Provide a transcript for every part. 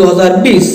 2020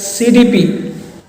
CDP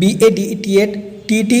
BA DET TT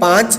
5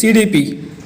CDP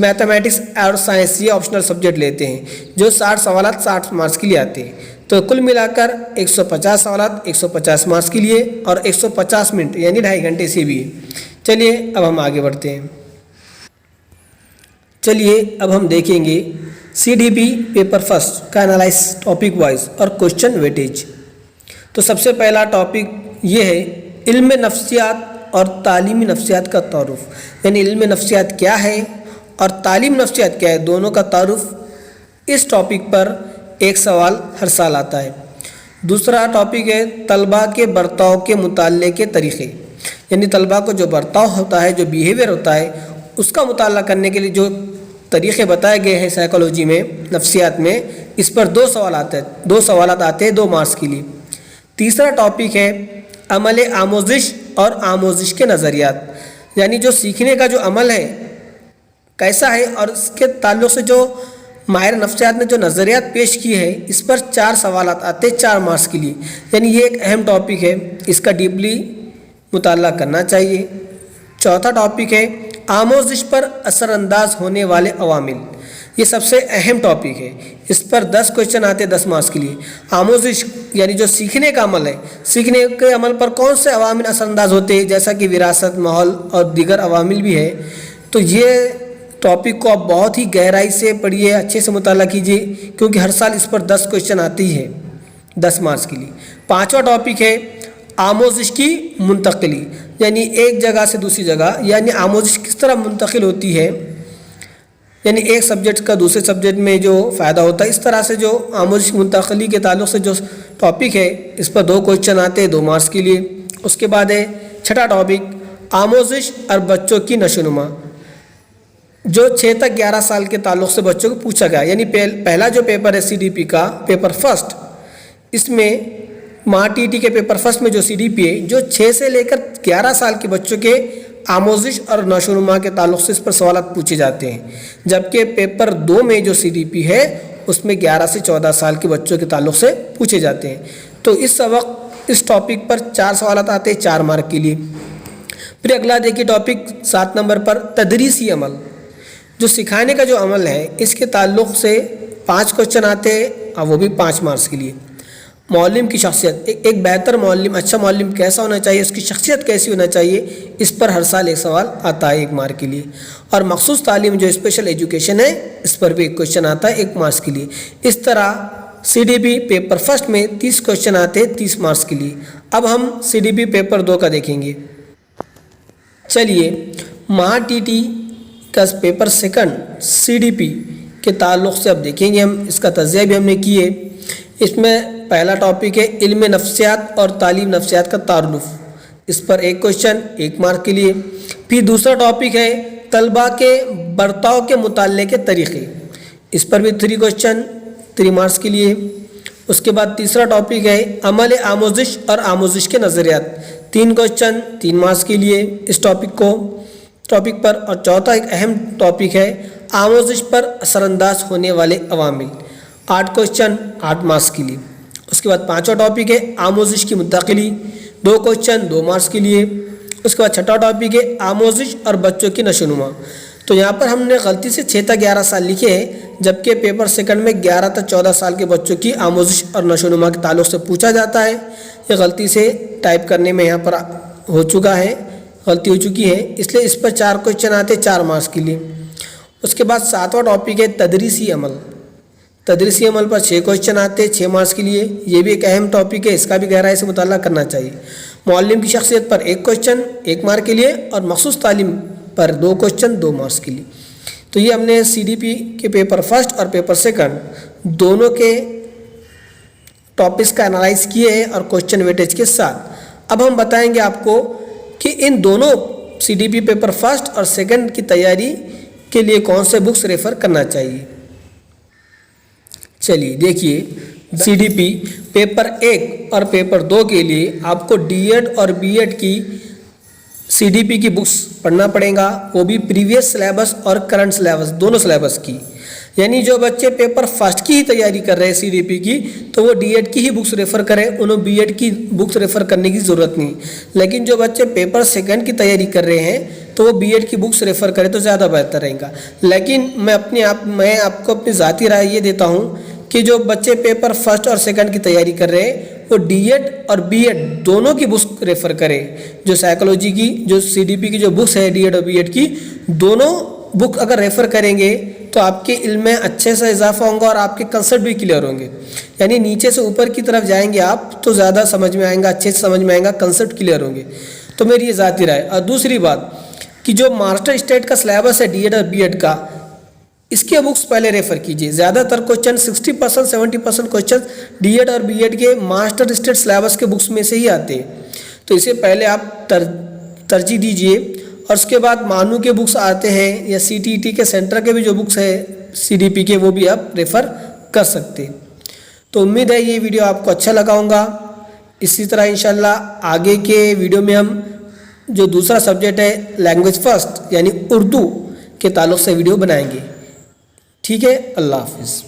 mathematics और science ये optional subject लेते हैं, जो 60 सवालात 60 मार्क्स के लिए आते हैं। तो कुल मिलाकर 150 सवालात 150 मार्क्स के लिए और 150 मिनट यानी 2.5 घंटे से भी है। चलिए अब हम आगे बढ़ते हैं। चलिए अब हम देखेंगे CDP पेपर फर्स्ट का एनालाइज टॉपिक वाइज और क्वेश्चन वेटेज। तो सबसे पहला टॉपिक ये है इल्म नफ्सियात और तालीमी नफ्सियात का तारुफ, यानी इल्म नफ्सियात क्या है और तालीम नफ्सियात क्या है, दोनों का तारुफ। इस टॉपिक पर एक सवाल हर साल आता है। दूसरा टॉपिक है तलबा के बर्ताव के मुताले के तरीक़े, यानी तलबा को जो बर्ताव होता है, जो बिहेवियर होता है, उसका मुताला करने के लिए जो तरीक़े बताए गए हैं साइकोलॉजी में, नफ्सियात में, इस पर 2 सवाल आते हैं, 2 सवालात आते हैं 2 मार्क्स के लिए। तीसरा टॉपिक है अमल आमोजिश और आमोजिश के नज़रियात, यानी जो सीखने का जो अमल है कैसा है और इसके ताल्लुक़ से जो माहिर नफ्सियात ने जो नज़रियात पेश किए हैं, इस पर 4 सवालात आते हैं 4 मार्क्स के लिए, यानी ये एक अहम टॉपिक है, इसका डीपली मुताला करना चाहिए। चौथा टॉपिक है आमोजिश पर असरअंदाज होने वाले अवामिल, ये सबसे अहम टॉपिक है, इस पर 10 क्वेश्चन आते हैं 10 मार्क्स के लिए। आमोजिश यानी जो सीखने का अमल है, सीखने के अमल पर कौन से अवामिल असरअंदाज होते हैं, जैसा कि विरासत, माहौल और दीगर अवामिल भी है। तो ये टॉपिक को आप बहुत ही गहराई से पढ़िए, अच्छे से मुताला कीजिए, क्योंकि हर साल इस पर 10 क्वेश्चन आती है 10 मार्क्स के लिए। पांचवा टॉपिक है आमोजिश की मुंतकिली, यानी एक जगह से दूसरी जगह, यानी आमोजिश किस तरह मुंतकिल होती है, यानी एक सब्जेक्ट का दूसरे सब्जेक्ट में जो फ़ायदा होता है, इस तरह से जो आमोजिश मुंतकिली के ताल्लुक़ से जो टॉपिक है, इस पर 2 क्वेश्चन आते हैं 2 मार्क्स के लिए। उसके बाद है छठा टॉपिक आमोजिश और बच्चों की नशोनुमा, जो 6 तक 11 साल के ताल्लुक़ से बच्चों को पूछा गया, यानी पहला जो पेपर है CDP का पेपर फर्स्ट, इसमें MATT के पेपर फर्स्ट में जो CDP है, जो 6 से लेकर 11 साल के बच्चों के आमोजिश और नशोनुमा के ताल्लुक़ से इस पर सवालात पूछे जाते हैं, जबकि पेपर 2 में जो CDP है उसमें 11 से 14 साल के बच्चों के ताल्लुक़ से पूछे जाते हैं। तो इस वक्त इस टॉपिक पर 4 सवालात आते हैं 4 मार्क के लिए। फिर अगला देखिए टॉपिक 7 नंबर पर तदरीसी अमल, जो सिखाने का जो अमल है, इसके ताल्लुक़ से 5 क्वेश्चन आते हैं और वो भी 5 मार्क्स के लिए। मौलिम की शख्सियत, एक बेहतर मौलिम, अच्छा मौलिम कैसा होना चाहिए, उसकी शख्सियत कैसी होना चाहिए, इस पर हर साल एक सवाल आता है 1 मार्क के लिए। और मखसूस तालीम जो स्पेशल एजुकेशन है, इस पर भी 1 क्वेश्चन आता है 1 मार्क्स के लिए। इस तरह CDP पेपर फर्स्ट में 30 क्वेश्चन आते हैं 30 मार्क्स के लिए। अब हम CDP पेपर 2 का देखेंगे। चलिए MATT का पेपर सेकंड CDP के ताल्लुक़ से अब देखेंगे हम, इसका तज़िया भी हमने किए। इसमें पहला टॉपिक है इल्म नफ्सियात और तालीम नफ्सियात का तारुफ, इस पर 1 क्वेश्चन 1 मार्क के लिए। फिर दूसरा टॉपिक है तलबा के बर्ताव के मुताले के तरीक़े, इस पर भी 3 क्वेश्चन 3 मार्क्स के लिए। उसके बाद तीसरा टॉपिक है अमल आमोजिश और आमोजिश के नज़रियात, 3 क्वेश्चन 3 मार्क्स के लिए इस टॉपिक पर। और चौथा एक अहम टॉपिक है आमोजिश पर असरअंदाज होने वाले अवामिल, 8 क्वेश्चन 8 मार्क्स के लिए। उसके बाद 5वां टॉपिक है आमोजिश की मुंतकिली, 2 क्वेश्चन 2 मार्क्स के लिए। उसके बाद 6वां टॉपिक है आमोजिश और बच्चों की नशोनुमा। तो यहाँ पर हमने गलती से 6 तक 11 साल लिखे हैं, जबकि पेपर सेकंड में 11 तक 14 साल के बच्चों की आमोजिश और नशोनुमा के ताल्लुक़ से पूछा जाता है। ये गलती से टाइप करने में यहाँ पर हो चुका है, गलती हो चुकी है, इसलिए इस पर 4 क्वेश्चन आते 4 मार्क्स के लिए। उसके बाद 7वां टॉपिक है तदरीसी अमल, तदरीसी अमल पर 6 क्वेश्चन आते 6 मार्क्स के लिए। ये भी एक अहम टॉपिक है, इसका भी गहराई से मुताला करना चाहिए। मौलिम की शख्सियत पर 1 क्वेश्चन 1 मार्क के लिए और मखसूस तालीम पर 2 क्वेश्चन 2 मार्क्स के लिए। तो ये हमने CDP के पेपर फर्स्ट और पेपर सेकंड दोनों के टॉपिक्स का एनालाइज किए हैं और क्वेश्चन वेटेज के साथ। अब हम बताएंगे आपको कि इन दोनों CDP पेपर फर्स्ट और सेकंड की तैयारी के लिए कौन से बुक्स रेफ़र करना चाहिए। चलिए देखिए CDP पेपर 1 और पेपर 2 के लिए आपको D.Ed और B.Ed की CDP की बुक्स पढ़ना पड़ेगा, वो भी प्रीवियस सिलेबस और करंट सिलेबस दोनों सिलेबस की। यानी जो बच्चे पेपर फर्स्ट की ही तैयारी कर रहे हैं CDP की, तो वो D.Ed की ही बुक्स रेफ़र करें, उन्हें B.Ed की बुक्स रेफ़र करने की ज़रूरत नहीं। लेकिन जो बच्चे पेपर सेकंड की तैयारी कर रहे हैं तो वो B.Ed की बुक्स रेफ़र करें तो ज़्यादा बेहतर रहेगा। लेकिन मैं आपको अपनी ज़ाती राय ये देता हूँ कि जो बच्चे पेपर फर्स्ट और सेकंड की तैयारी कर रहे हैं वो D.Ed और B.Ed दोनों की बुक्स रेफ़र करें। जो साइकोलॉजी की, जो CDP की जो बुक्स है D.Ed और B.Ed की, दोनों बुक अगर रेफ़र करेंगे तो आपके इल्म में अच्छे से इजाफा होगा और आपके कंसेप्ट भी क्लियर होंगे। यानी नीचे से ऊपर की तरफ जाएंगे आप तो ज़्यादा समझ में आएगा, अच्छे से समझ में आएगा, कंसेप्ट क्लियर होंगे। तो मेरी ये ज़ाती राय। और दूसरी बात कि जो मास्टर स्टेट का सिलेबस है D.Ed और B.Ed का, इसके बुक्स पहले रेफ़र कीजिए। ज़्यादातर क्वेश्चन 60% 70% क्वेश्चन D.Ed और B.Ed के मास्टर स्टेट सिलेबस के बुक्स में से ही आते हैं, तो इसे पहले आप तरजीह दीजिए। और उसके बाद मानू के बुक्स आते हैं या CTET के सेंटर के भी जो बुक्स है CDP के, वो भी आप रेफ़र कर सकते हैं। तो उम्मीद है ये वीडियो आपको अच्छा लगा होगा। इसी तरह इंशाल्लाह आगे के वीडियो में हम जो दूसरा सब्जेक्ट है लैंग्वेज फर्स्ट यानी उर्दू के ताल्लुक़ से वीडियो बनाएंगे। ठीक है, अल्लाह हाफिज़।